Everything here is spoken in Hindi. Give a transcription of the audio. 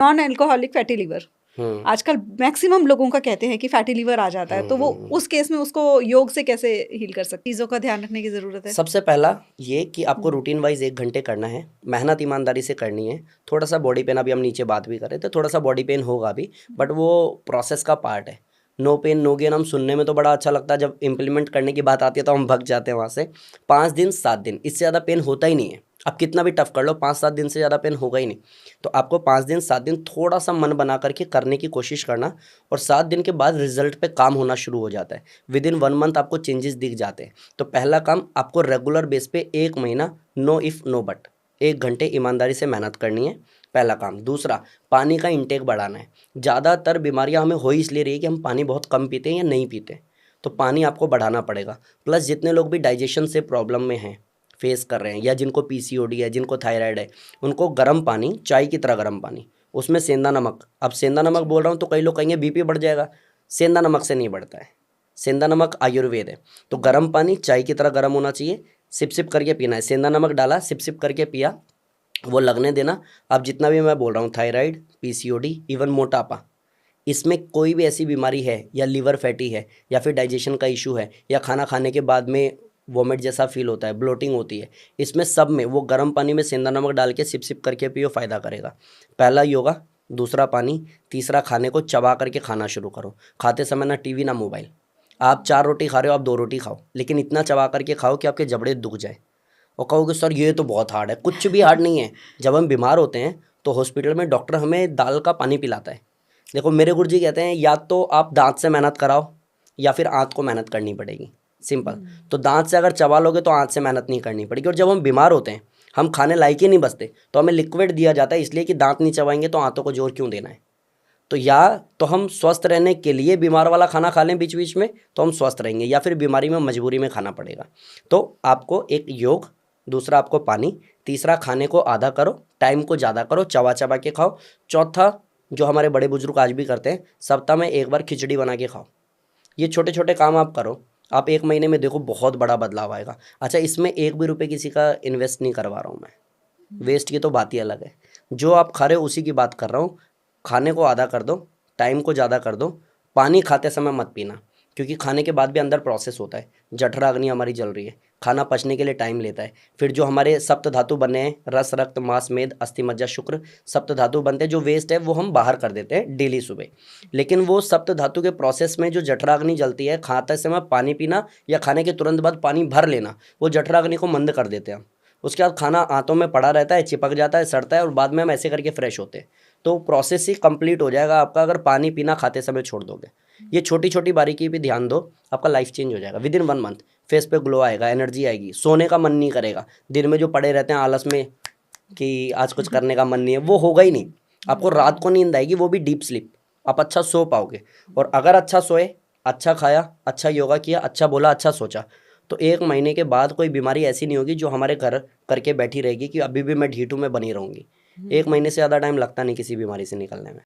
नॉन अल्कोहलिक फैटी लीवर हम्म आजकल मैक्सिमम लोगों का कहते हैं कि फैटी लीवर आ जाता है, तो वो उस केस में उसको योग से कैसे हील कर सकते, चीजों का ध्यान रखने की जरूरत है? सबसे पहला ये कि आपको रूटीन वाइज 1 घंटे करना है, मेहनत ईमानदारी से करनी है। थोड़ा सा बॉडी पेन, अभी हम नीचे बात भी कर रहे थे, थोड़ा सा बॉडी पेन होगा भी, बट वो प्रोसेस का पार्ट है। नो पेन नो गेन हम सुनने में तो बड़ा अच्छा लगता है, जब इम्प्लीमेंट करने की बात आती है तो हम भग जाते हैं वहाँ से। 5 दिन 7 दिन इससे ज़्यादा पेन होता ही नहीं है। आप कितना भी टफ कर लो, 5-7 दिन से ज़्यादा पेन होगा ही नहीं। तो आपको 5 दिन 7 दिन थोड़ा सा मन बना करके करने की कोशिश करना, और 7 दिन के बाद रिजल्ट पे काम होना शुरू हो जाता है। विद इन 1 मंथ आपको चेंजेस दिख जाते हैं। तो पहला काम आपको रेगुलर बेस पे 1 महीना नो इफ़ नो बट 1 घंटे ईमानदारी से मेहनत करनी है, पहला काम। दूसरा, पानी का इंटेक बढ़ाना है। ज़्यादातर बीमारियां हमें हो इसलिए रही है कि हम पानी बहुत कम पीते हैं या नहीं पीते, तो पानी आपको बढ़ाना पड़ेगा। प्लस जितने लोग भी डाइजेशन से प्रॉब्लम में हैं, फेस कर रहे हैं, या जिनको पीसीओडी है, जिनको थायराइड है, उनको गर्म पानी, चाय की तरह गर्म पानी, उसमें सेंधा नमक। अब सेंधा नमक बोल रहा हूँ तो कई लोग कहेंगे बीपी बढ़ जाएगा। सेंधा नमक से नहीं बढ़ता है, सेंधा नमक आयुर्वेद है। तो गर्म पानी चाय की तरह गर्म होना चाहिए, सिप सिप करके पीना है। सेंधा नमक डाला, सिप सिप करके पिया, वो लगने देना। अब जितना भी मैं बोल रहा हूँ, थायराइड, पीसीओडी, इवन मोटापा, इसमें कोई भी ऐसी बीमारी है, या लीवर फैटी है, या फिर डाइजेशन का इशू है, या खाना खाने के बाद में वोमिट जैसा फील होता है, ब्लोटिंग होती है, इसमें सब में वो गर्म पानी में सेंधा नमक डाल के सिप सिप करके पियो, फ़ायदा करेगा। पहला योगा, दूसरा पानी, तीसरा खाने को चबा करके खाना शुरू करो। खाते समय ना टीवी ना मोबाइल। आप 4 रोटी खा रहे हो, आप 2 रोटी खाओ, लेकिन इतना चबा करके खाओ कि आपके जबड़े दुख जाए। और कहोगे सर ये तो बहुत हार्ड है। कुछ भी हार्ड नहीं है। जब हम बीमार होते हैं तो हॉस्पिटल में डॉक्टर हमें दाल का पानी पिलाता है। देखो मेरे गुरुजी कहते हैं, या तो आप दांत से मेहनत कराओ, या फिर आंत को मेहनत करनी पड़ेगी, सिंपल। तो दांत से अगर चबा लोगे तो आंत से मेहनत नहीं करनी पड़ेगी। और जब हम बीमार होते हैं, हम खाने लायक ही नहीं बचते, तो हमें लिक्विड दिया जाता है, इसलिए कि दांत नहीं चबाएंगे तो आंतों को जोर क्यों देना है। तो या तो हम स्वस्थ रहने के लिए बीमार वाला खाना खा लें बीच बीच में, तो हम स्वस्थ रहेंगे, या फिर बीमारी में मजबूरी में खाना पड़ेगा। तो आपको एक योग, दूसरा आपको पानी, तीसरा खाने को आधा करो, टाइम को ज़्यादा करो, चबा चबा के खाओ। चौथा, जो हमारे बड़े बुजुर्ग आज भी करते हैं, सप्ताह में एक बार खिचड़ी बना के खाओ। ये छोटे छोटे काम आप करो, आप 1 महीने में देखो बहुत बड़ा बदलाव आएगा। अच्छा, इसमें एक भी रुपये किसी का इन्वेस्ट नहीं करवा रहा हूँ मैं, वेस्ट की तो बात ही अलग है। जो आप खा रहे हो उसी की बात कर रहा हूँ। खाने को आधा कर दो, टाइम को ज़्यादा कर दो, पानी खाते समय मत पीना, क्योंकि खाने के बाद भी अंदर प्रोसेस होता है, जठराग्नि हमारी जल रही है, खाना पचने के लिए टाइम लेता है। फिर जो हमारे सप्त धातु बने हैं, रस रक्त मांस मेद अस्थि मज्जा शुक्र, सप्त धातु बनते हैं, जो वेस्ट है वो हम बाहर कर देते हैं डेली सुबह। लेकिन वो सप्त धातु के प्रोसेस में जो जठराग्नि जलती है, खाते समय पानी पीना या खाने के तुरंत बाद पानी भर लेना, वो जठराग्नि को मंद कर देते हैं हम। उसके बाद खाना आंतों में पड़ा रहता है, चिपक जाता है, सड़ता है, और बाद में हम ऐसे करके फ्रेश होते हैं। तो प्रोसेस ही कंप्लीट हो जाएगा आपका अगर पानी पीना खाते समय छोड़ दोगे। ये छोटी छोटी बारीकी पे ध्यान दो, आपका लाइफ चेंज हो जाएगा। विद इन 1 मंथ फेस पे ग्लो आएगा, एनर्जी आएगी, सोने का मन नहीं करेगा। दिन में जो पड़े रहते हैं आलस में कि आज कुछ करने का मन नहीं है, वो होगा ही नहीं। आपको रात को नींद आएगी, वो भी डीप स्लीप, आप अच्छा सो पाओगे। और अगर अच्छा सोए, अच्छा खाया, अच्छा योगा किया, अच्छा बोला, अच्छा सोचा, तो 1 महीने के बाद कोई बीमारी ऐसी नहीं होगी जो हमारे घर करके बैठी रहेगी कि अभी भी मैं ढीठू में बनी रहूंगी। 1 महीने से ज़्यादा टाइम लगता नहीं किसी बीमारी से निकलने में।